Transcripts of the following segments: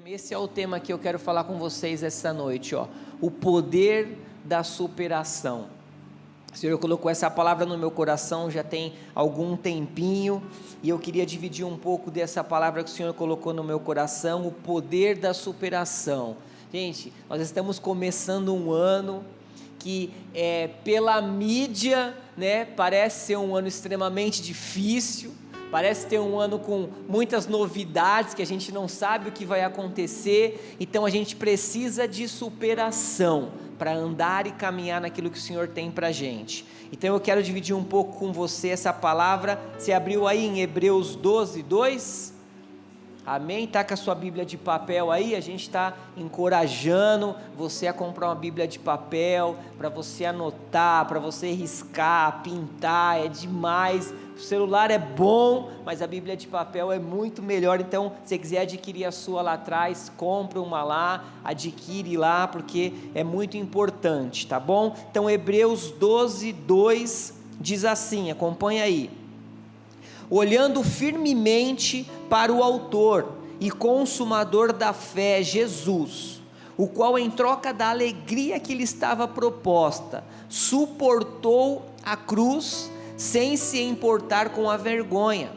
Esse é o tema que eu quero falar com vocês essa noite, ó. O poder da superação. O Senhor colocou essa palavra no meu coração já tem algum tempinho, e eu queria dividir um pouco dessa palavra que o Senhor colocou no meu coração, o poder da superação. Gente, nós estamos começando um ano que pela mídia, né, parece ser um ano extremamente difícil, parece ter um ano com muitas novidades que a gente não sabe o que vai acontecer, então a gente precisa de superação para andar e caminhar naquilo que o Senhor tem para a gente. Então eu quero dividir um pouco com você essa palavra. Você abriu aí em Hebreus 12, 2? Amém? Está com a sua Bíblia de papel aí, a gente está encorajando você a comprar uma Bíblia de papel, para você anotar, para você riscar, pintar, é demais. O celular é bom, mas a Bíblia de papel é muito melhor. Então, se você quiser adquirir a sua lá atrás, compre uma lá, adquire lá, porque é muito importante, tá bom? Então, Hebreus 12, 2 diz assim, acompanha aí: olhando firmemente para o autor e consumador da fé, Jesus, o qual em troca da alegria que lhe estava proposta, suportou a cruz, sem se importar com a vergonha,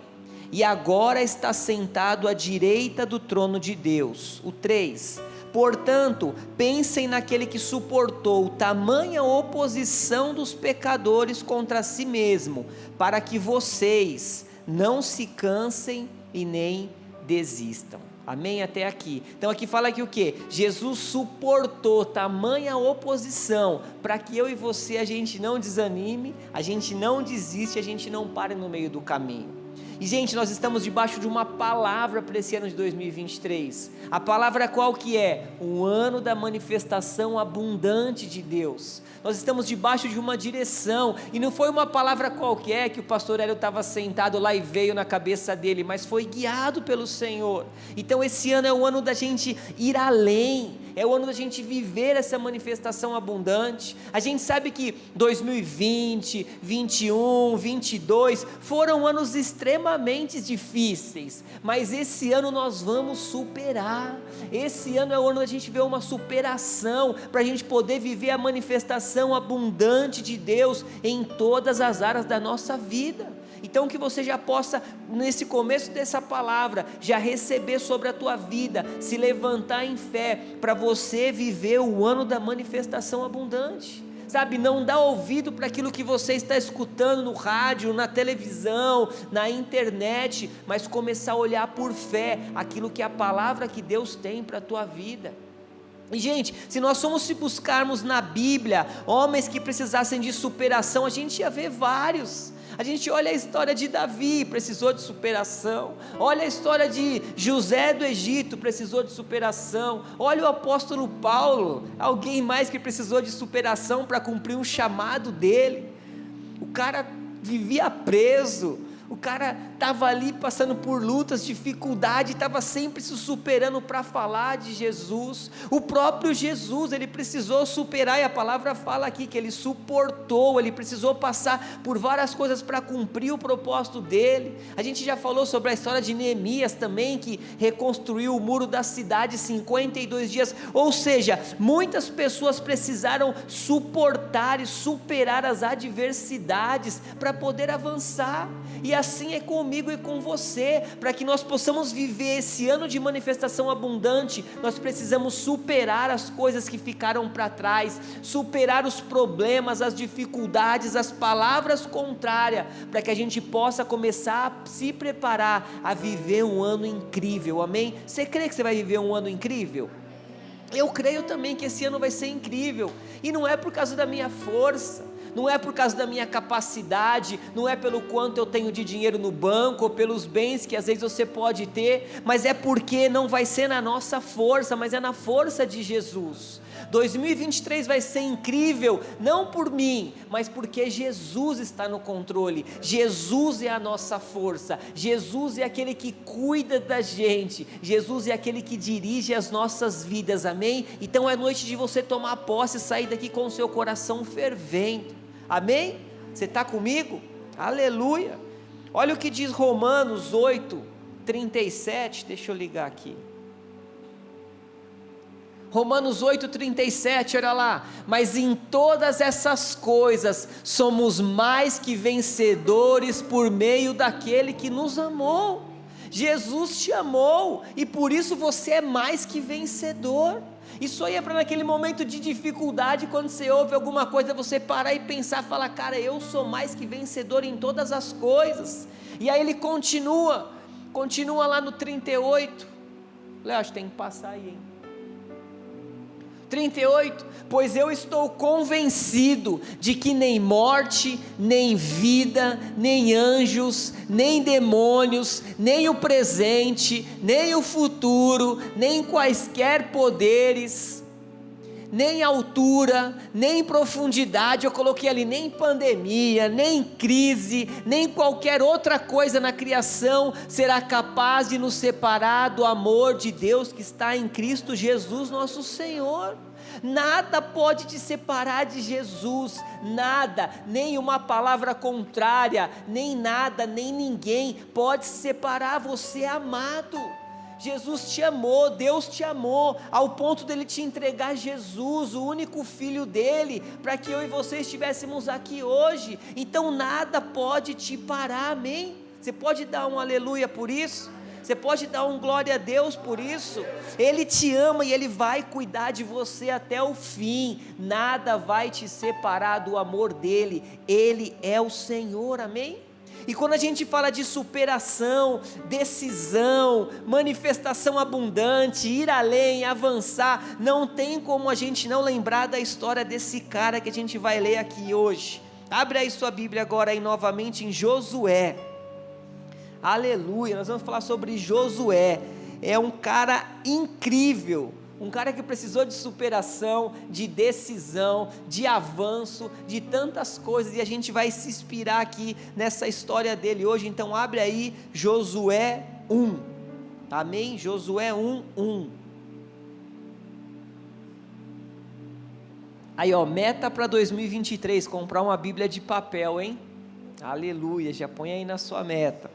e agora está sentado à direita do trono de Deus. O 3, portanto, pensem naquele que suportou tamanha oposição dos pecadores contra si mesmo, para que vocês não se cansem e nem desistam. Amém? Até aqui. Então aqui fala que o que? Jesus suportou tamanha oposição, para que eu e você, a gente não desanime, a gente não desiste, a gente não pare no meio do caminho. E gente, nós estamos debaixo de uma palavra para esse ano de 2023, a palavra qual que é? O ano da manifestação abundante de Deus. Nós estamos debaixo de uma direção, e não foi uma palavra qualquer que o pastor Hélio estava sentado lá e veio na cabeça dele, mas foi guiado pelo Senhor. Então esse ano é o ano da gente ir além, é o ano da gente viver essa manifestação abundante. A gente sabe que 2020, 21, 22 foram anos extremamente difíceis, mas esse ano nós vamos superar. Esse ano é o ano da gente ver uma superação, para a gente poder viver a manifestação abundante de Deus em todas as áreas da nossa vida. Então que você já possa, nesse começo dessa palavra, já receber sobre a tua vida, se levantar em fé, para você viver o ano da manifestação abundante. Sabe, não dá ouvido para aquilo que você está escutando no rádio, na televisão, na internet, mas começar a olhar por fé aquilo que é a palavra que Deus tem para a tua vida. E gente, se nós se buscarmos na Bíblia homens que precisassem de superação, a gente ia ver vários. A gente olha a história de Davi, precisou de superação. Olha a história de José do Egito, precisou de superação. Olha o apóstolo Paulo, alguém mais que precisou de superação para cumprir um chamado dele. O cara vivia preso, o cara estava ali passando por lutas, dificuldade, estava sempre se superando para falar de Jesus. O próprio Jesus, ele precisou superar, e a palavra fala aqui que ele suportou, ele precisou passar por várias coisas para cumprir o propósito dele. A gente já falou sobre a história de Neemias também, que reconstruiu o muro da cidade em 52 dias, ou seja, muitas pessoas precisaram suportar e superar as adversidades para poder avançar. E assim é comigo e com você. Para que nós possamos viver esse ano de manifestação abundante, nós precisamos superar as coisas que ficaram para trás, superar os problemas, as dificuldades, as palavras contrárias, para que a gente possa começar a se preparar a viver um ano incrível. Amém? Você crê que você vai viver um ano incrível? Eu creio também que esse ano vai ser incrível, e não é por causa da minha força, não é por causa da minha capacidade, não é pelo quanto eu tenho de dinheiro no banco, ou pelos bens que às vezes você pode ter, mas é porque não vai ser na nossa força, mas é na força de Jesus. 2023 vai ser incrível, não por mim, mas porque Jesus está no controle. Jesus é a nossa força, Jesus é aquele que cuida da gente, Jesus é aquele que dirige as nossas vidas, amém? Então é noite de você tomar posse e sair daqui com o seu coração fervendo, amém? Você está comigo? Aleluia! Olha o que diz Romanos 8, 37, deixa eu ligar aqui. Romanos 8,37, olha lá, mas em todas essas coisas somos mais que vencedores por meio daquele que nos amou. Jesus te amou e por isso você é mais que vencedor. Isso aí é para naquele momento de dificuldade, quando você ouve alguma coisa, você parar e pensar, falar, cara, eu sou mais que vencedor em todas as coisas. E aí ele continua lá no 38, Léo, acho que tem que passar aí, hein? 38, pois eu estou convencido de que nem morte, nem vida, nem anjos, nem demônios, nem o presente, nem o futuro, nem quaisquer poderes, nem altura, nem profundidade, eu coloquei ali, nem pandemia, nem crise, nem qualquer outra coisa na criação será capaz de nos separar do amor de Deus que está em Cristo Jesus nosso Senhor. Nada pode te separar de Jesus, nada, nem uma palavra contrária, nem nada, nem ninguém pode separar. Você é amado. Jesus te amou, Deus te amou, ao ponto dele te entregar Jesus, o único filho dele, para que eu e você estivéssemos aqui hoje. Então nada pode te parar, amém? Você pode dar um aleluia por isso? Você pode dar um glória a Deus por isso? Ele te ama e Ele vai cuidar de você até o fim. Nada vai te separar do amor dEle. Ele é o Senhor, amém? E quando a gente fala de superação, decisão, manifestação abundante, ir além, avançar, não tem como a gente não lembrar da história desse cara que a gente vai ler aqui hoje. Abre aí sua Bíblia agora aí novamente em Josué. Aleluia, nós vamos falar sobre Josué. É um cara incrível, um cara que precisou de superação, de decisão, de avanço, de tantas coisas, e a gente vai se inspirar aqui nessa história dele hoje. Então abre aí Josué 1, amém? Josué 1:1. Aí ó, meta para 2023, comprar uma Bíblia de papel, hein? Aleluia, já põe aí na sua meta.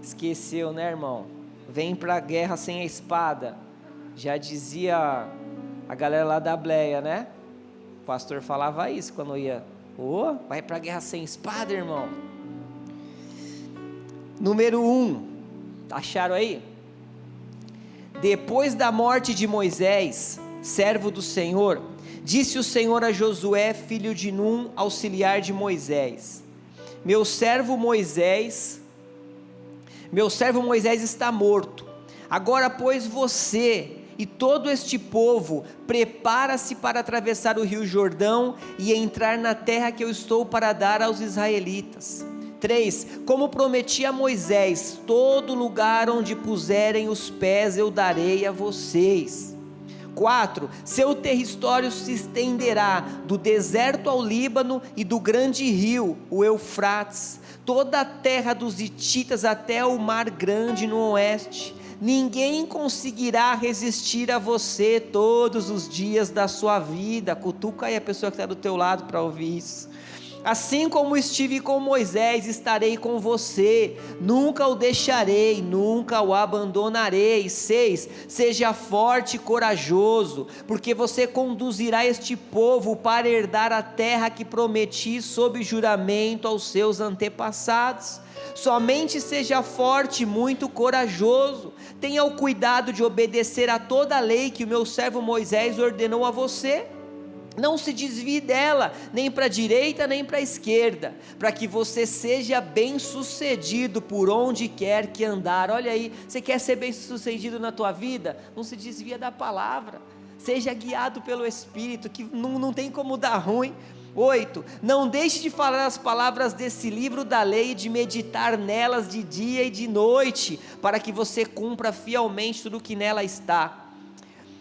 Esqueceu, né, irmão? Vem para a guerra sem a espada. Já dizia a galera lá da Bleia, né? O pastor falava isso quando ia. Vai para a guerra sem espada, irmão. Número 1. Acharam aí? Depois da morte de Moisés, servo do Senhor, disse o Senhor a Josué, filho de Num, auxiliar de Moisés: Meu servo Moisés está morto. Agora, pois, você e todo este povo prepara-se para atravessar o rio Jordão e entrar na terra que eu estou para dar aos israelitas. 3. Como prometi a Moisés, todo lugar onde puserem os pés eu darei a vocês. 4. Seu território se estenderá do deserto ao Líbano e do grande rio, o Eufrates, toda a terra dos hititas até o mar grande no oeste. Ninguém conseguirá resistir a você todos os dias da sua vida. Cutuca aí a pessoa que está do teu lado para ouvir isso. Assim como estive com Moisés, estarei com você, nunca o deixarei, nunca o abandonarei. 6. Seja forte e corajoso, porque você conduzirá este povo para herdar a terra que prometi sob juramento aos seus antepassados. Somente seja forte e muito corajoso, tenha o cuidado de obedecer a toda a lei que o meu servo Moisés ordenou a você. Não se desvie dela, nem para a direita nem para a esquerda, para que você seja bem sucedido por onde quer que andar. Olha aí, você quer ser bem sucedido na tua vida? Não se desvia da palavra, seja guiado pelo Espírito, que não tem como dar ruim. 8. Não deixe de falar as palavras desse livro da lei e de meditar nelas de dia e de noite, para que você cumpra fielmente tudo o que nela está.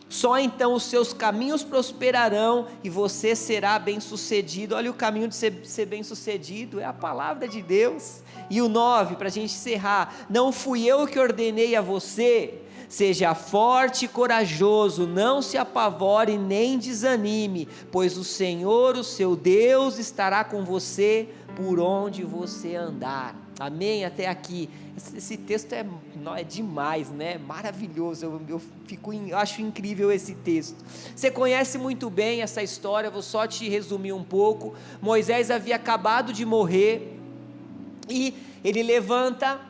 Só então os seus caminhos prosperarão e você será bem sucedido. Olha o caminho de ser bem sucedido, é a palavra de Deus. E o 9, para a gente encerrar: não fui eu que ordenei a você? Seja forte e corajoso, não se apavore nem desanime, pois o Senhor, o seu Deus, estará com você por onde você andar. Amém? Até aqui. Esse texto é demais, né? Maravilhoso. Eu acho incrível esse texto. Você conhece muito bem essa história, vou só te resumir um pouco. Moisés havia acabado de morrer e ele levanta,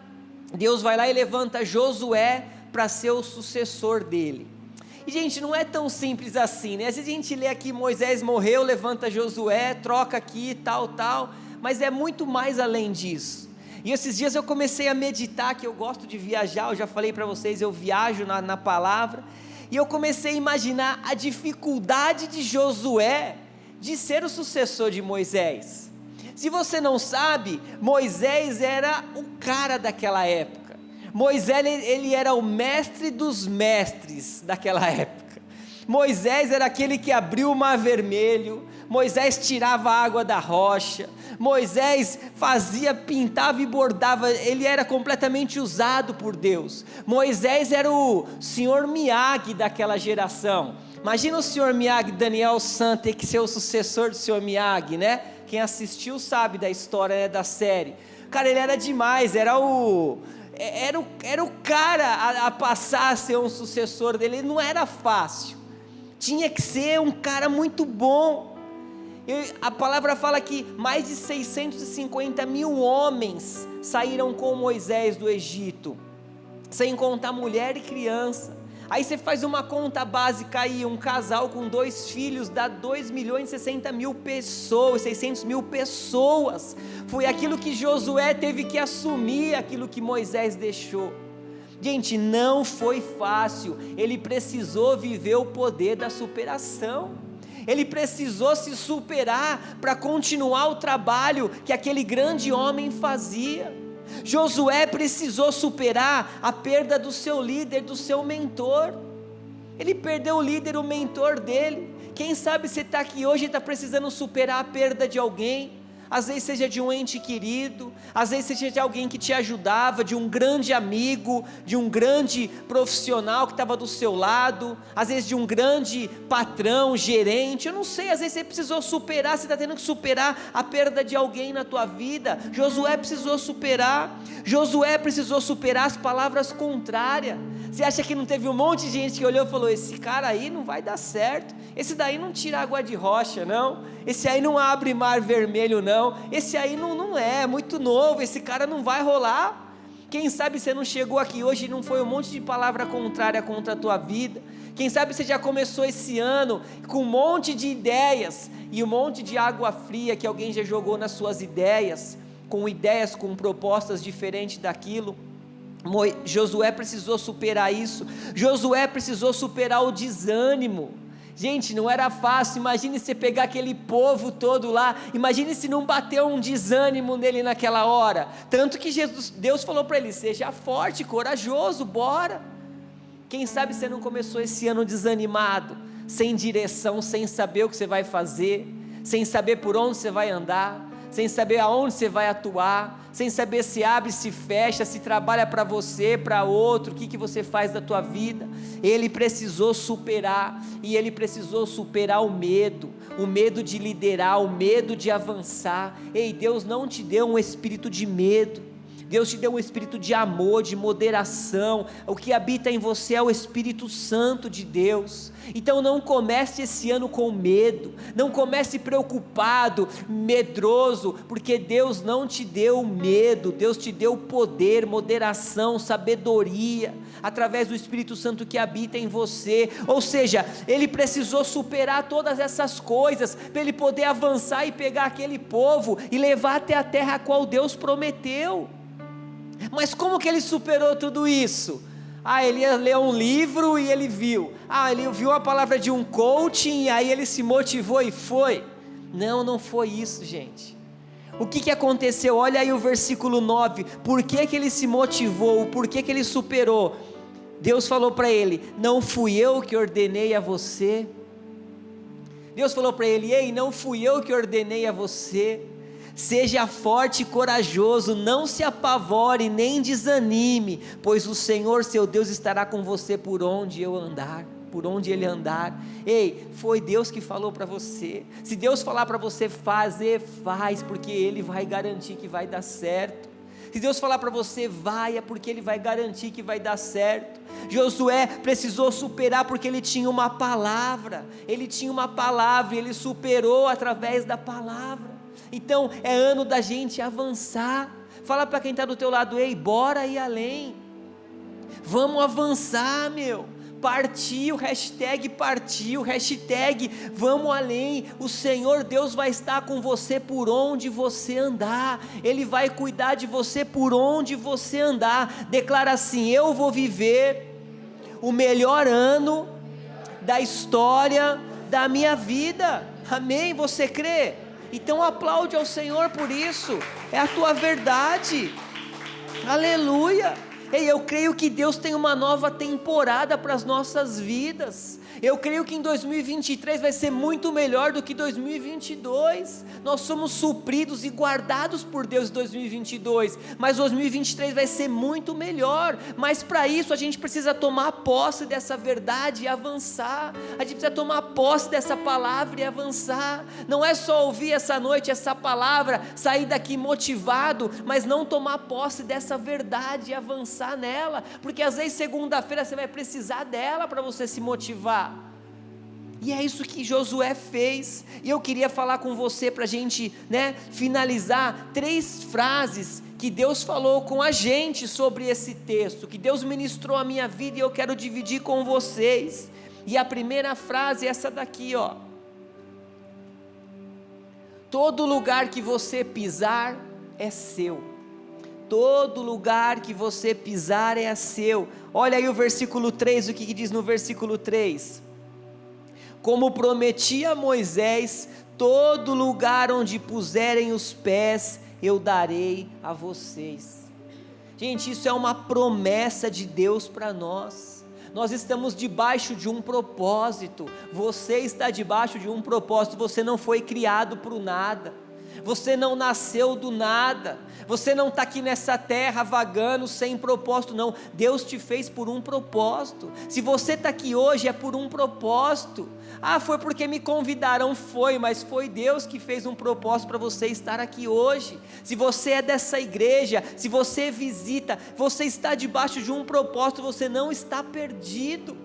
Deus vai lá e levanta Josué para ser o sucessor dele. E gente, não é tão simples assim, né? Às vezes a gente lê aqui, Moisés morreu, levanta Josué, troca aqui, tal, mas é muito mais além disso. E esses dias eu comecei a meditar, que eu gosto de viajar, eu já falei para vocês, eu viajo na palavra, e eu comecei a imaginar a dificuldade de Josué de ser o sucessor de Moisés. Se você não sabe, Moisés era o cara daquela época. Moisés, ele era o mestre dos mestres daquela época. Moisés era aquele que abriu o mar vermelho, Moisés tirava a água da rocha, Moisés pintava e bordava, ele era completamente usado por Deus. Moisés era o senhor Miyagi daquela geração. Imagina o senhor Miyagi, Daniel San, ter que ser o sucessor do senhor Miyagi, né? Quem assistiu sabe da história, né, da série. Cara, ele era demais, era o cara a passar a ser um sucessor dele. Não era fácil, tinha que ser um cara muito bom. A palavra fala que mais de 650 mil homens saíram com Moisés do Egito, sem contar mulher e criança. Aí você faz uma conta básica aí, um casal com 2 filhos dá 2.060.000 pessoas, 600 mil pessoas. Foi aquilo que Josué teve que assumir, aquilo que Moisés deixou. Gente, não foi fácil, ele precisou viver o poder da superação. Ele precisou se superar para continuar o trabalho que aquele grande homem fazia. Josué precisou superar a perda do seu líder, do seu mentor. Ele perdeu o líder, o mentor dele. Quem sabe você está aqui hoje e está precisando superar a perda de alguém. Às vezes seja de um ente querido, às vezes seja de alguém que te ajudava, de um grande amigo, de um grande profissional que estava do seu lado, às vezes de um grande patrão, gerente, eu não sei, às vezes você precisou superar, você está tendo que superar a perda de alguém na tua vida. Josué precisou superar as palavras contrárias. Você acha que não teve um monte de gente que olhou e falou, esse cara aí não vai dar certo, esse daí não tira água de rocha não, esse aí não abre mar vermelho não, esse aí não é muito novo, esse cara não vai rolar. Quem sabe você não chegou aqui hoje e não foi um monte de palavra contrária contra a tua vida. Quem sabe você já começou esse ano com um monte de ideias e um monte de água fria que alguém já jogou nas suas ideias, com propostas diferentes daquilo. Josué precisou superar isso. Josué precisou superar o desânimo. Gente, não era fácil. Imagine você pegar aquele povo todo lá, imagine se não bateu um desânimo nele naquela hora. Tanto que Deus falou para ele, seja forte, corajoso, bora. Quem sabe você não começou esse ano desanimado, sem direção, sem saber o que você vai fazer, sem saber por onde você vai andar, sem saber aonde você vai atuar, sem saber se abre, se fecha, se trabalha para você, para outro, o que você faz da tua vida. Ele precisou superar, e ele precisou superar o medo de liderar, o medo de avançar. Ei, Deus não te deu um espírito de medo, Deus te deu um espírito de amor, de moderação. O que habita em você é o Espírito Santo de Deus. Então não comece esse ano com medo, não comece preocupado, medroso, porque Deus não te deu medo, Deus te deu poder, moderação, sabedoria, através do Espírito Santo que habita em você. Ou seja, ele precisou superar todas essas coisas, para ele poder avançar e pegar aquele povo, e levar até a terra a qual Deus prometeu. Mas como que ele superou tudo isso? Ele ia ler um livro e ele viu. Ele viu a palavra de um coaching e aí ele se motivou e foi. Não foi isso, gente. O que aconteceu? Olha aí o versículo 9. Por que ele se motivou? Por que ele superou? Deus falou para ele, não fui eu que ordenei a você. Deus falou para ele, ei, não fui eu que ordenei a você. Seja forte e corajoso, não se apavore, nem desanime, pois o Senhor seu Deus estará com você por onde ele andar. Ei, foi Deus que falou para você. Se Deus falar para você fazer, faz, porque Ele vai garantir que vai dar certo. Se Deus falar para você, vai, é porque Ele vai garantir que vai dar certo. Josué precisou superar porque ele tinha uma palavra, e ele superou através da palavra. Então é ano da gente avançar. Fala para quem está do teu lado, ei, bora ir além, vamos avançar, meu. Partiu, hashtag vamos além. O Senhor Deus vai estar com você por onde você andar, Ele vai cuidar de você por onde você andar. Declara assim: eu vou viver o melhor ano da história da minha vida. Amém? Você crê? Então aplaude ao Senhor por isso, é a tua verdade. Aleluia. Ei, eu creio que Deus tem uma nova temporada para as nossas vidas. Eu creio que em 2023 vai ser muito melhor do que 2022. Nós somos supridos e guardados por Deus em 2022, mas 2023 vai ser muito melhor. Mas para isso a gente precisa tomar posse dessa verdade e avançar. A gente precisa tomar posse dessa palavra e avançar. Não é só ouvir essa noite essa palavra, sair daqui motivado, mas não tomar posse dessa verdade e avançar nela, porque às vezes segunda-feira você vai precisar dela para você se motivar. E é isso que Josué fez. E eu queria falar com você para a gente, finalizar 3 frases que Deus falou com a gente sobre esse texto, que Deus ministrou a minha vida e eu quero dividir com vocês. E a primeira frase é essa daqui, ó: todo lugar que você pisar é seu. Todo lugar que você pisar é seu. Olha aí o versículo 3, o que diz no versículo 3? Como prometi a Moisés, todo lugar onde puserem os pés, eu darei a vocês. Gente, isso é uma promessa de Deus para nós. Nós estamos debaixo de um propósito. Você está debaixo de um propósito. Você não foi criado por nada. Você não nasceu do nada. Você não está aqui nessa terra vagando sem propósito, não. Deus te fez por um propósito. Se você está aqui hoje é por um propósito. Ah, foi porque me convidaram, mas foi Deus que fez um propósito para você estar aqui hoje. Se você é dessa igreja, se você visita, você está debaixo de um propósito, você não está perdido.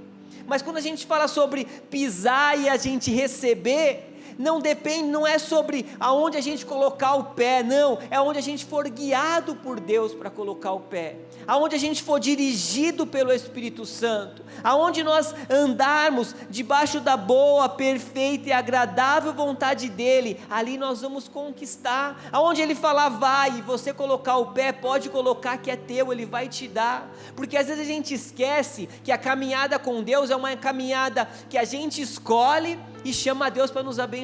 Mas quando a gente fala sobre pisar e a gente receber, não é sobre aonde a gente colocar o pé, não, é onde a gente for guiado por Deus para colocar o pé, aonde a gente for dirigido pelo Espírito Santo, aonde nós andarmos debaixo da boa, perfeita e agradável vontade dEle, ali nós vamos conquistar. Aonde Ele falar vai, e você colocar o pé, pode colocar que é teu, Ele vai te dar, porque às vezes a gente esquece que a caminhada com Deus é uma caminhada que a gente escolhe e chama a Deus para nos abençoar.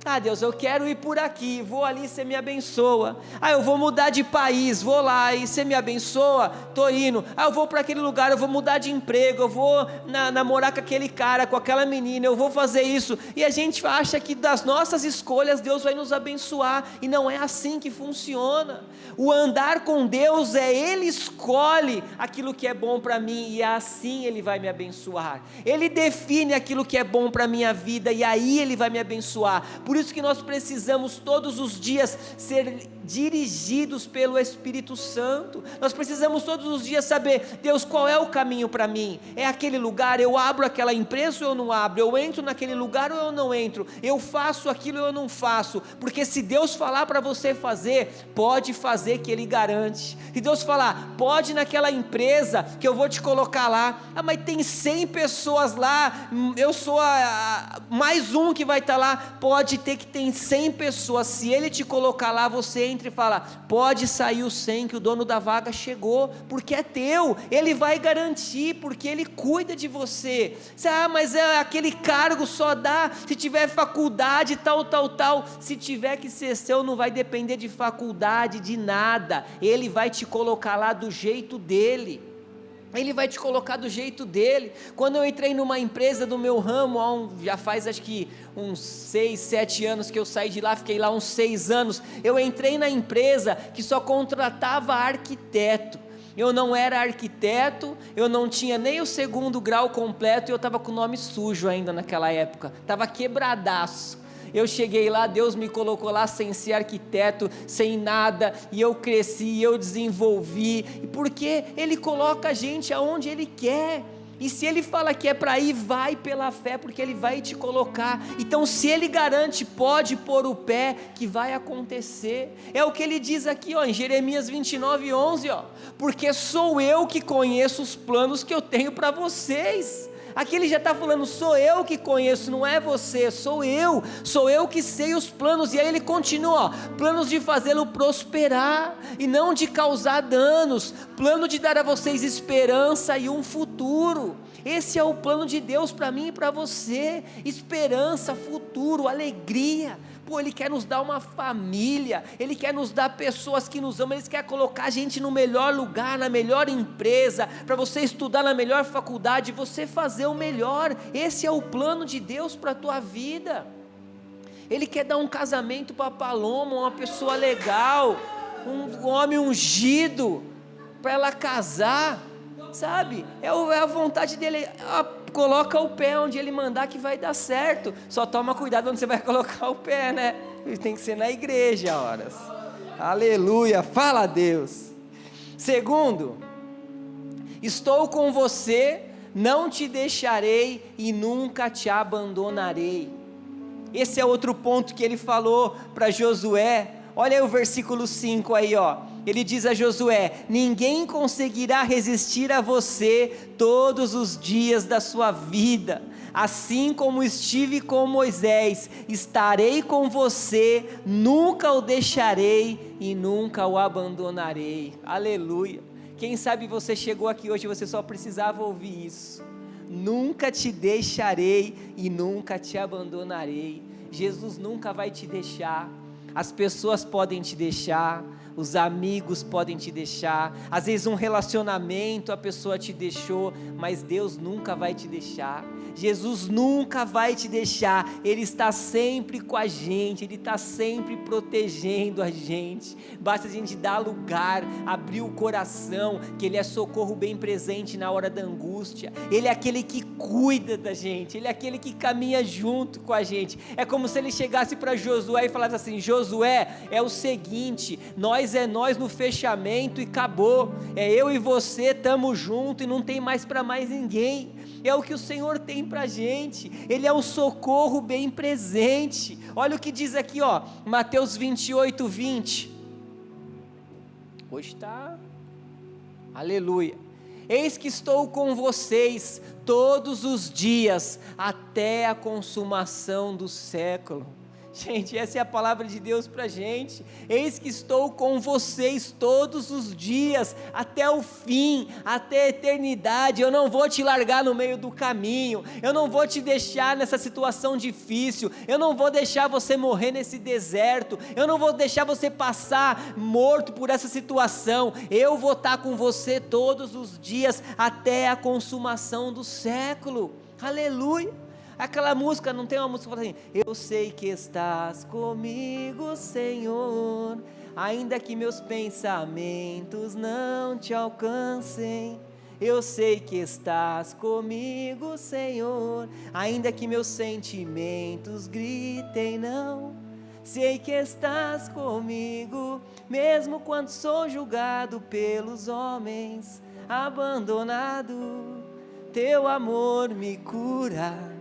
Ah, Deus, eu quero ir por aqui, vou ali, você me abençoa. Ah, eu vou mudar de país, vou lá e você me abençoa, estou indo. Ah, eu vou para aquele lugar, eu vou mudar de emprego, eu vou namorar com aquele cara, com aquela menina, eu vou fazer isso. E a gente acha que das nossas escolhas Deus vai nos abençoar, e não é assim que funciona. O andar com Deus Ele escolhe aquilo que é bom para mim, e assim Ele vai me abençoar. Ele define aquilo que é bom para a minha vida, e aí Ele vai me abençoar. Por isso que nós precisamos todos os dias ser dirigidos pelo Espírito Santo. Nós precisamos todos os dias saber, Deus, qual é o caminho para mim? É aquele lugar, eu abro aquela empresa ou eu não abro? Eu entro naquele lugar ou eu não entro? Eu faço aquilo ou eu não faço? Porque se Deus falar para você fazer, pode fazer, que Ele garante. Se Deus falar, pode ir naquela empresa que eu vou te colocar lá. Ah, mas tem 100 pessoas lá, eu sou mais um que vai estar lá. Pode ter que tem 100 pessoas, se Ele te colocar lá, você entra e fala, pode sair os 100 que o dono da vaga chegou, porque é teu, Ele vai garantir, porque Ele cuida de você. Ah, mas aquele cargo só dá se tiver faculdade, tal, se tiver que ser seu, não vai depender de faculdade, de nada, Ele vai te colocar lá do jeito dEle. Ele vai te colocar do jeito dEle. Quando eu entrei numa empresa do meu ramo, já faz acho que uns 6, 7 anos que eu saí de lá, fiquei lá uns 6 anos, eu entrei na empresa que só contratava arquiteto. Eu não era arquiteto, eu não tinha nem o 2º grau completo, e eu estava com o nome sujo ainda naquela época, estava quebradaço. eu cheguei lá, Deus me colocou lá sem ser arquiteto, sem nada, e eu cresci, eu desenvolvi, porque Ele coloca a gente aonde Ele quer. E se Ele fala que é para ir, vai pela fé, porque Ele vai te colocar. Então se Ele garante, pode pôr o pé, que vai acontecer. É o que Ele diz aqui, ó, em Jeremias 29:11, ó, porque sou eu que conheço os planos que eu tenho para vocês. Aqui Ele já está falando, sou eu que conheço, não é você, sou eu que sei os planos. E aí Ele continua, ó, planos de fazê-lo prosperar e não de causar danos, plano de dar a vocês esperança e um futuro. Esse é o plano de Deus para mim e para você, esperança, futuro, alegria. Pô, Ele quer nos dar uma família, Ele quer nos dar pessoas que nos amam, Ele quer colocar a gente no melhor lugar, na melhor empresa, para você estudar na melhor faculdade, você fazer o melhor. Esse é o plano de Deus para a tua vida. Ele quer dar um casamento para a Paloma, uma pessoa legal, um homem ungido, para ela casar, sabe? É a vontade dele. Coloca o pé onde Ele mandar que vai dar certo. Só toma cuidado onde você vai colocar o pé, né? Tem que ser na igreja, horas. Aleluia, fala a Deus. Segundo, estou com você, não te deixarei e nunca te abandonarei. Esse é outro ponto que Ele falou para Josué. Olha aí o versículo 5 aí, ó. Ele diz a Josué: ninguém conseguirá resistir a você todos os dias da sua vida, assim como estive com Moisés, estarei com você, nunca o deixarei e nunca o abandonarei. Aleluia. Quem sabe você chegou aqui hoje e você só precisava ouvir isso. Nunca te deixarei e nunca te abandonarei. Jesus nunca vai te deixar. As pessoas podem te deixar, os amigos podem te deixar, às vezes um relacionamento a pessoa te deixou, mas Deus nunca vai te deixar. Jesus nunca vai te deixar, Ele está sempre com a gente, Ele está sempre protegendo a gente. Basta a gente dar lugar, abrir o coração, que Ele é socorro bem presente na hora da angústia. Ele é aquele que cuida da gente, Ele é aquele que caminha junto com a gente. É como se Ele chegasse para Josué e falasse assim: Josué, é o seguinte, nós no fechamento e acabou, é eu e você, estamos juntos e não tem mais para mais ninguém. É o que o Senhor tem para a gente, Ele é o socorro bem presente. Olha o que diz aqui, ó, Mateus 28:20, hoje está, aleluia, eis que estou com vocês todos os dias, até a consumação do século. Gente, essa é a palavra de Deus para a gente. Eis que estou com vocês todos os dias, até o fim, até a eternidade. Eu não vou te largar no meio do caminho, eu não vou te deixar nessa situação difícil, eu não vou deixar você morrer nesse deserto, eu não vou deixar você passar morto por essa situação. Eu vou estar com você todos os dias, até a consumação do século. Aleluia. Aquela música, não tem uma música que fala assim: eu sei que estás comigo, Senhor, ainda que meus pensamentos não te alcancem. Eu sei que estás comigo, Senhor, ainda que meus sentimentos gritem não. Sei que estás comigo, mesmo quando sou julgado pelos homens, abandonado, teu amor me cura.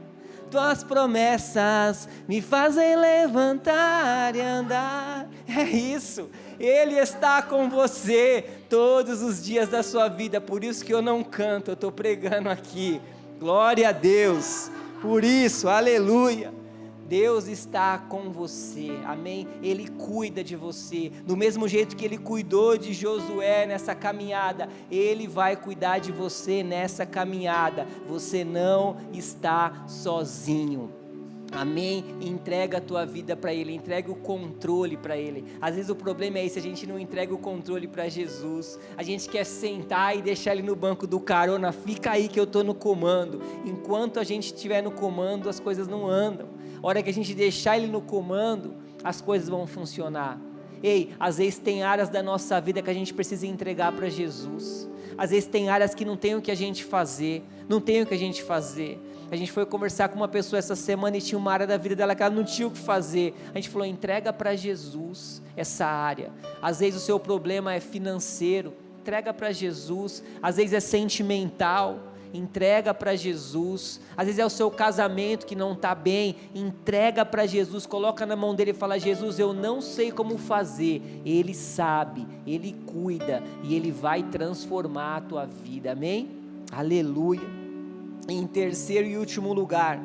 Tuas promessas me fazem levantar e andar. É isso, Ele está com você todos os dias da sua vida. Por isso que eu não canto, eu estou pregando aqui. Glória a Deus, por isso, aleluia. Deus está com você, amém? Ele cuida de você, do mesmo jeito que Ele cuidou de Josué nessa caminhada, Ele vai cuidar de você nessa caminhada. Você não está sozinho, amém? Entrega a tua vida para Ele, entrega o controle para Ele. Às vezes o problema é esse, a gente não entrega o controle para Jesus, a gente quer sentar e deixar Ele no banco do carona. Fica aí que eu estou no comando. Enquanto a gente estiver no comando, as coisas não andam. A hora que a gente deixar Ele no comando, as coisas vão funcionar. Ei, às vezes tem áreas da nossa vida que a gente precisa entregar para Jesus. Às vezes tem áreas que não tem o que a gente fazer, não tem o que a gente fazer. A gente foi conversar com uma pessoa essa semana e tinha uma área da vida dela que ela não tinha o que fazer. A gente falou, entrega para Jesus essa área. Às vezes o seu problema é financeiro, entrega para Jesus. Às vezes é sentimental, entrega para Jesus. Às vezes é o seu casamento que não está bem, entrega para Jesus, coloca na mão dele e fala, Jesus, eu não sei como fazer, Ele sabe, Ele cuida e Ele vai transformar a tua vida, amém? Aleluia. Em terceiro e último lugar,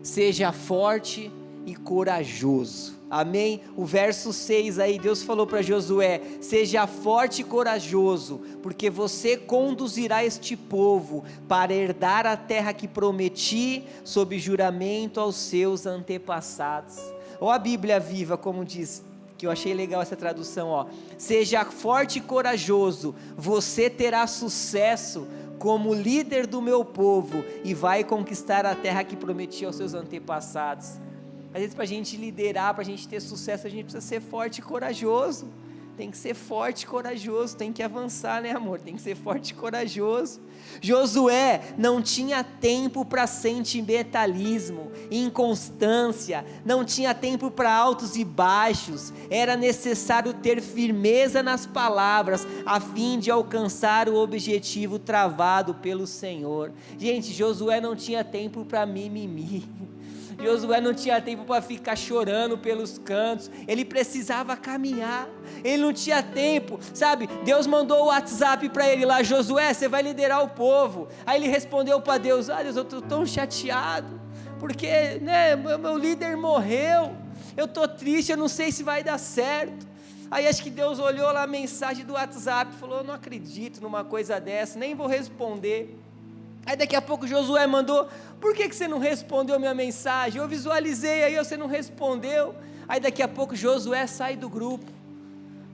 seja forte e corajoso, amém? O verso 6 aí, Deus falou para Josué, seja forte e corajoso, porque você conduzirá este povo para herdar a terra que prometi, sob juramento aos seus antepassados. Olha a Bíblia Viva como diz, que eu achei legal essa tradução, ó. Seja forte e corajoso, você terá sucesso como líder do meu povo, e vai conquistar a terra que prometi aos seus antepassados. Às vezes para a gente liderar, para a gente ter sucesso, a gente precisa ser forte e corajoso. Tem que ser forte e corajoso, tem que avançar, né, amor? Tem que ser forte e corajoso. Josué não tinha tempo para sentimentalismo, inconstância, não tinha tempo para altos e baixos. Era necessário ter firmeza nas palavras, a fim de alcançar o objetivo travado pelo Senhor. Gente, Josué não tinha tempo para mimimi. Josué não tinha tempo para ficar chorando pelos cantos, ele precisava caminhar, ele não tinha tempo, sabe? Deus mandou o WhatsApp para ele lá, Josué, você vai liderar o povo. Aí ele respondeu para Deus, Deus, eu estou tão chateado, porque né, meu líder morreu, eu estou triste, eu não sei se vai dar certo. Aí acho que Deus olhou lá a mensagem do WhatsApp e falou, eu não acredito numa coisa dessa, nem vou responder. Aí daqui a pouco Josué mandou, por que você não respondeu minha mensagem? Eu visualizei aí, você não respondeu. Aí daqui a pouco Josué sai do grupo,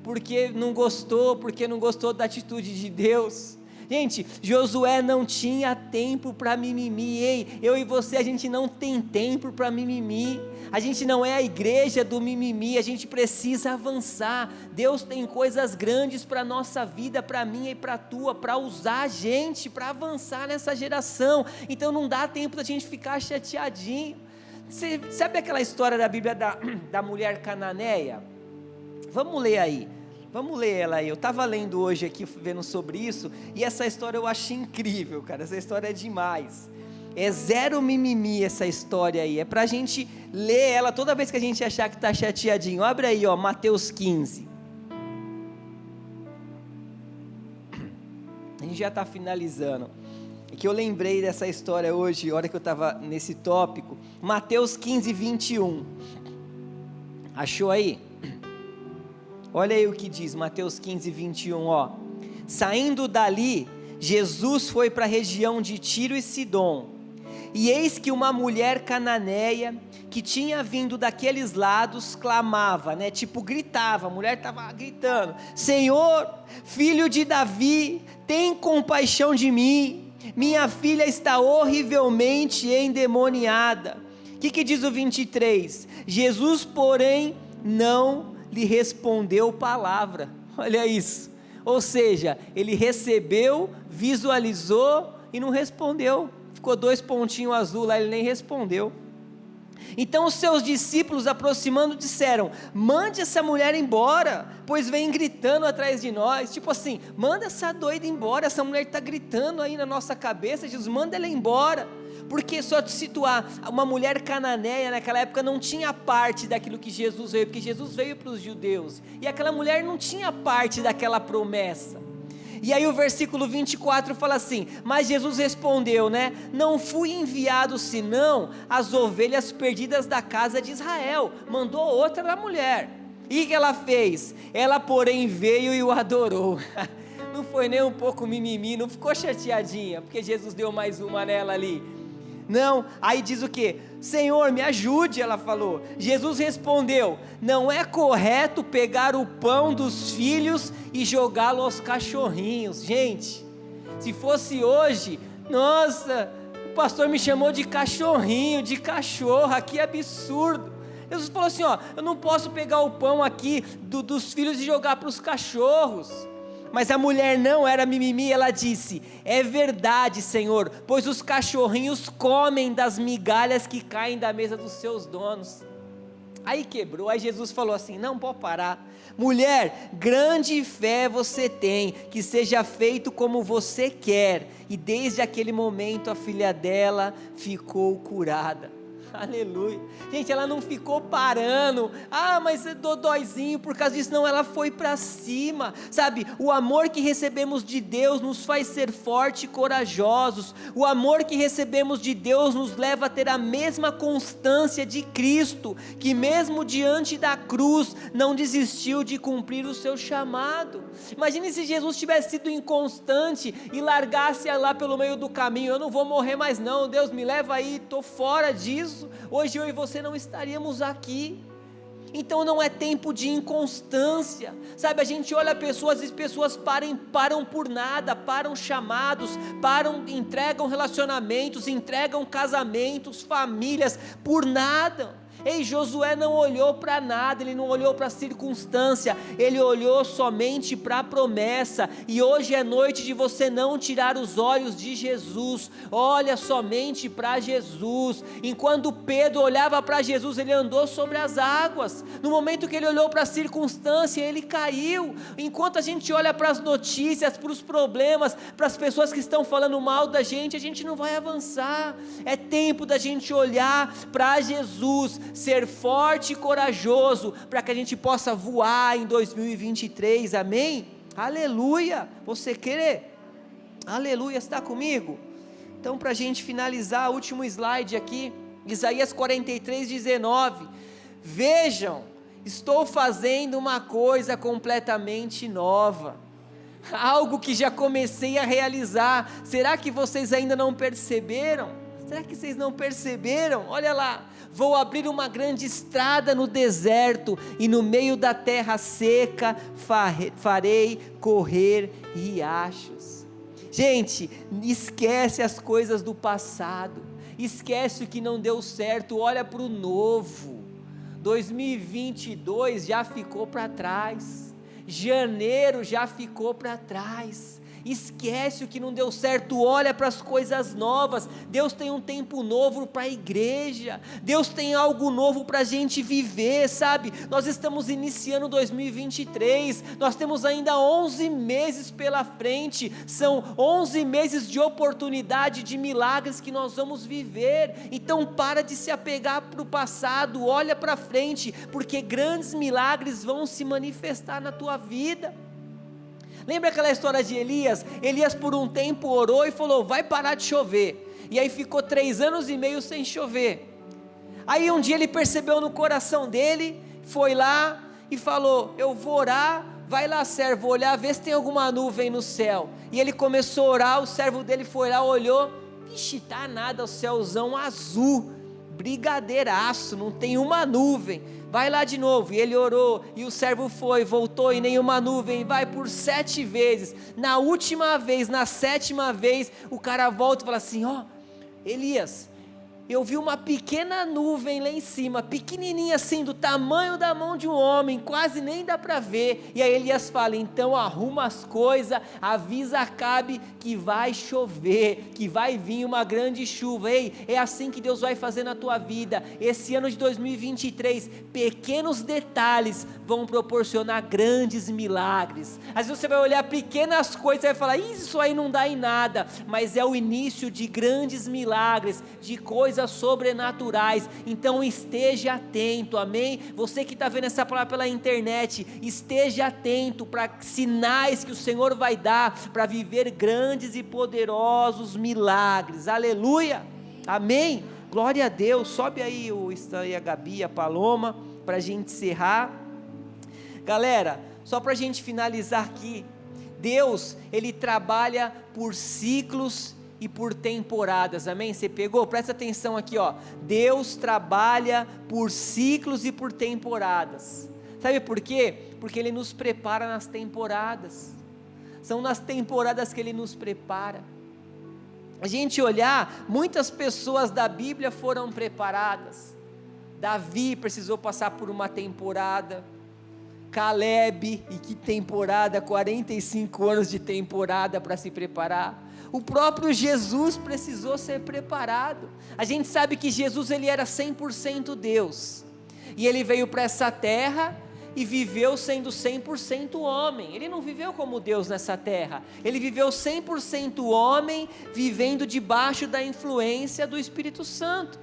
porque não gostou da atitude de Deus. Gente, Josué não tinha tempo para mimimi, ei, eu e você, a gente não tem tempo para mimimi, a gente não é a igreja do mimimi, a gente precisa avançar. Deus tem coisas grandes para a nossa vida, para mim e para a tua, para usar a gente, para avançar nessa geração, então não dá tempo da gente ficar chateadinho. Você sabe aquela história da Bíblia da mulher cananeia? Vamos ler aí. Vamos ler ela aí, eu estava lendo hoje aqui, vendo sobre isso, e essa história eu achei incrível, cara, essa história é demais, é zero mimimi essa história aí, é pra gente ler ela toda vez que a gente achar que está chateadinho. Abre aí, ó, Mateus 15, a gente já está finalizando, é que eu lembrei dessa história hoje, a hora que eu estava nesse tópico, Mateus 15, 21, achou aí? Olha aí o que diz, Mateus 15, 21, ó. Saindo dali, Jesus foi para a região de Tiro e Sidom, e eis que uma mulher cananeia, que tinha vindo daqueles lados, clamava, né, tipo gritava, a mulher estava gritando, Senhor, filho de Davi, tem compaixão de mim, minha filha está horrivelmente endemoniada. O que diz o 23? Jesus, porém, não lhe respondeu palavra. Olha isso, ou seja, ele recebeu, visualizou e não respondeu, ficou 2 pontinhos azul lá, ele nem respondeu. Então os seus discípulos, aproximando, disseram, mande essa mulher embora, pois vem gritando atrás de nós. Tipo assim, manda essa doida embora, essa mulher está gritando aí na nossa cabeça, Jesus, manda ela embora. Porque só te situar, uma mulher cananeia naquela época não tinha parte daquilo que Jesus veio, porque Jesus veio para os judeus, e aquela mulher não tinha parte daquela promessa. E aí o versículo 24 fala assim, mas Jesus respondeu, né, não fui enviado senão as ovelhas perdidas da casa de Israel. Mandou outra da mulher, e o que ela fez? Ela porém veio e o adorou. Não foi nem um pouco mimimi, não ficou chateadinha, porque Jesus deu mais uma nela ali. Não, aí diz o que? Senhor, me ajude, ela falou. Jesus respondeu, não é correto pegar o pão dos filhos e jogá-lo aos cachorrinhos. Gente, se fosse hoje, nossa, o pastor me chamou de cachorrinho, de cachorra, que absurdo. Jesus falou assim, ó, eu não posso pegar o pão aqui dos filhos e jogar para os cachorros. Mas a mulher não era mimimi, ela disse: é verdade, Senhor, pois os cachorrinhos comem das migalhas que caem da mesa dos seus donos. Aí quebrou, aí Jesus falou assim: não, pode parar. Mulher, grande fé você tem, que seja feito como você quer. E desde aquele momento a filha dela ficou curada. Aleluia. Gente, ela não ficou parando, mas é dodóizinho por causa disso, não, ela foi para cima, sabe, o amor que recebemos de Deus nos faz ser fortes e corajosos, o amor que recebemos de Deus nos leva a ter a mesma constância de Cristo, que mesmo diante da cruz, não desistiu de cumprir o seu chamado. Imagine se Jesus tivesse sido inconstante e largasse lá pelo meio do caminho: eu não vou morrer mais não, Deus me leva aí, estou fora disso. Hoje eu e você não estaríamos aqui. Então não é tempo de inconstância, sabe, a gente olha pessoas e pessoas param por nada, param chamados, entregam relacionamentos, entregam casamentos, famílias, por nada. Ei, Josué não olhou para nada, ele não olhou para a circunstância, ele olhou somente para a promessa. E hoje é noite de você não tirar os olhos de Jesus, olha somente para Jesus. Enquanto Pedro olhava para Jesus, ele andou sobre as águas. No momento que ele olhou para a circunstância, ele caiu. Enquanto a gente olha para as notícias, para os problemas, para as pessoas que estão falando mal da gente, a gente não vai avançar. É tempo da gente olhar para Jesus, ser forte e corajoso, para que a gente possa voar em 2023, amém? Aleluia, você crê? Aleluia, está comigo? Então, para a gente finalizar, o último slide aqui, Isaías 43:19, vejam, estou fazendo uma coisa completamente nova, algo que já comecei a realizar. Será que vocês ainda não perceberam? Será que vocês não perceberam? Olha lá, vou abrir uma grande estrada no deserto, e no meio da terra seca farei correr riachos. Gente, esquece as coisas do passado, esquece o que não deu certo, olha para o novo. 2022 já ficou para trás, janeiro já ficou para trás. Esquece o que não deu certo, olha para as coisas novas. Deus tem um tempo novo para a igreja, Deus tem algo novo para a gente viver, sabe? Nós estamos iniciando 2023, nós temos ainda 11 meses pela frente, são 11 meses de oportunidade, de milagres que nós vamos viver. Então para de se apegar para o passado, olha para frente, porque grandes milagres vão se manifestar na tua vida. Lembra aquela história de Elias? Elias por um tempo orou e falou: vai parar de chover, e aí ficou 3 anos e meio sem chover. Aí um dia ele percebeu no coração dele, foi lá e falou: eu vou orar, vai lá servo, olhar, vê se tem alguma nuvem no céu. E ele começou a orar, o servo dele foi lá, olhou, vixe, tá nada, o céuzão azul, brigadeiraço, não tem uma nuvem. Vai lá de novo, e ele orou, e o servo foi, voltou, e nenhuma nuvem. Vai por 7 vezes, na última vez, na 7ª vez, o cara volta e fala assim: Elias, eu vi uma pequena nuvem lá em cima, pequenininha assim, do tamanho da mão de um homem, quase nem dá para ver. E aí Elias fala: então arruma as coisas, avisa Acabe que vai chover, que vai vir uma grande chuva. Ei, é assim que Deus vai fazer na tua vida. Esse ano de 2023, pequenos detalhes vão proporcionar grandes milagres. Às vezes você vai olhar pequenas coisas e vai falar: isso aí não dá em nada, mas é o início de grandes milagres, de coisas sobrenaturais. Então esteja atento, amém? Você que está vendo essa palavra pela internet, esteja atento para sinais que o Senhor vai dar para viver grandes e poderosos milagres. Aleluia, amém? Glória a Deus. Sobe aí o Stan e a Gabi, a Paloma, para a gente encerrar. Galera, só para a gente finalizar aqui, Deus, Ele trabalha por ciclos e por temporadas, amém? Você pegou? Presta atenção aqui, Deus trabalha por ciclos e por temporadas. Sabe por quê? Porque Ele nos prepara nas temporadas. São nas temporadas que Ele nos prepara. A gente olhar, muitas pessoas da Bíblia foram preparadas. Davi precisou passar por uma temporada, Caleb, e que temporada, 45 anos de temporada para se preparar. O próprio Jesus precisou ser preparado. A gente sabe que Jesus, ele era 100% Deus, e ele veio para essa terra e viveu sendo 100% homem. Ele não viveu como Deus nessa terra, ele viveu 100% homem, vivendo debaixo da influência do Espírito Santo.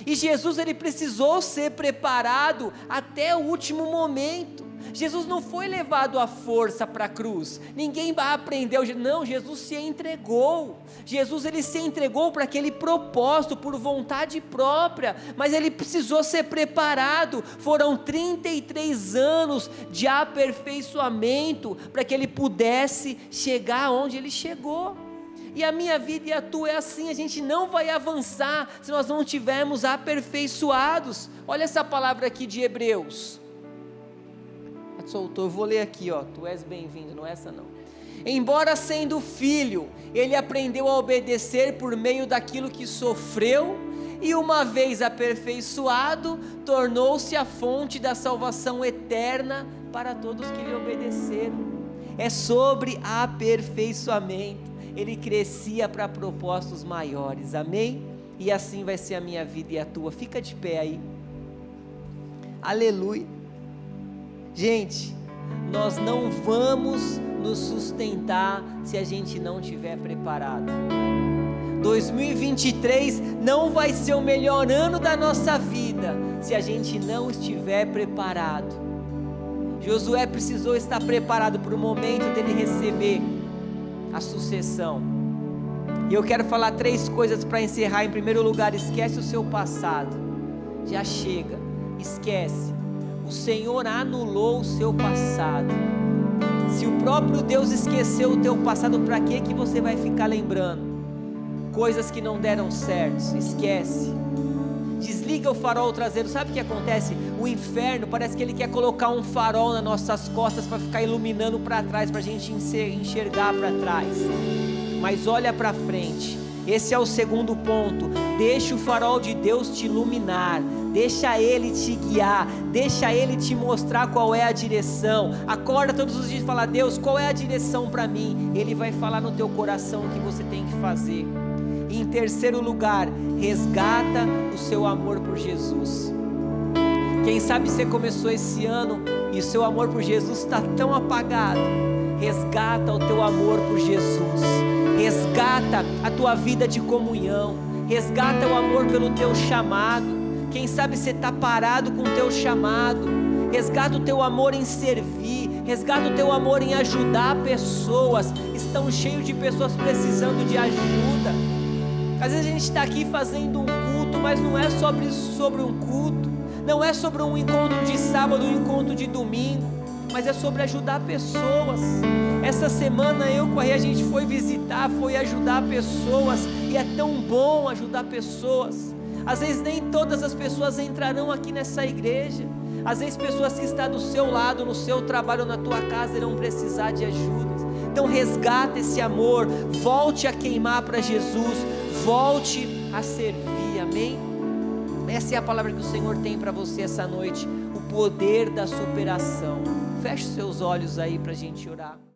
E Jesus, ele precisou ser preparado até o último momento. Jesus não foi levado à força para a cruz, ninguém aprendeu, não, Jesus se entregou. Jesus, ele se entregou para aquele propósito, por vontade própria, mas ele precisou ser preparado. Foram 33 anos de aperfeiçoamento, para que ele pudesse chegar onde ele chegou. E a minha vida e a tua é assim, a gente não vai avançar, se nós não estivermos aperfeiçoados. Olha essa palavra aqui de Hebreus, soltou, eu vou ler aqui, ó. Tu és bem-vindo, não é essa não. Embora sendo filho, ele aprendeu a obedecer por meio daquilo que sofreu, e uma vez aperfeiçoado, tornou-se a fonte da salvação eterna para todos que lhe obedeceram. É sobre aperfeiçoamento, ele crescia para propósitos maiores, amém? E assim vai ser a minha vida e a tua. Fica de pé aí, aleluia. Gente, nós não vamos nos sustentar se a gente não estiver preparado. 2023 não vai ser o melhor ano da nossa vida se a gente não estiver preparado. Josué precisou estar preparado para o momento dele receber a sucessão. E eu quero falar 3 coisas para encerrar. Em primeiro lugar, esquece o seu passado. Já chega, esquece. O Senhor anulou o seu passado. Se o próprio Deus esqueceu o teu passado, para que você vai ficar lembrando coisas que não deram certo? Esquece. Desliga o farol traseiro. Sabe o que acontece? O inferno parece que ele quer colocar um farol nas nossas costas para ficar iluminando para trás, para a gente enxergar para trás. Mas olha para frente. Esse é o segundo ponto. Deixa o farol de Deus te iluminar, deixa Ele te guiar, deixa Ele te mostrar qual é a direção. Acorda todos os dias e fala: Deus, qual é a direção para mim? Ele vai falar no teu coração o que você tem que fazer. E em terceiro lugar, resgata o seu amor por Jesus. Quem sabe você começou esse ano e o seu amor por Jesus está tão apagado. Resgata o teu amor por Jesus, resgata a tua vida de comunhão, resgata o amor pelo teu chamado. Quem sabe você está parado com o teu chamado. Resgata o teu amor em servir, resgata o teu amor em ajudar pessoas. Estão cheios de pessoas precisando de ajuda. Às vezes a gente está aqui fazendo um culto, mas não é sobre um culto, não é sobre um encontro de sábado, um encontro de domingo, mas é sobre ajudar pessoas. Essa semana eu com a Rê, a gente foi visitar, foi ajudar pessoas, e é tão bom ajudar pessoas. Às vezes nem todas as pessoas entrarão aqui nessa igreja, às vezes pessoas que estão do seu lado, no seu trabalho, na tua casa, irão precisar de ajuda. Então resgata esse amor, volte a queimar para Jesus, volte a servir, amém? Essa é a palavra que o Senhor tem para você essa noite, o poder da superação. Feche seus olhos aí para a gente orar.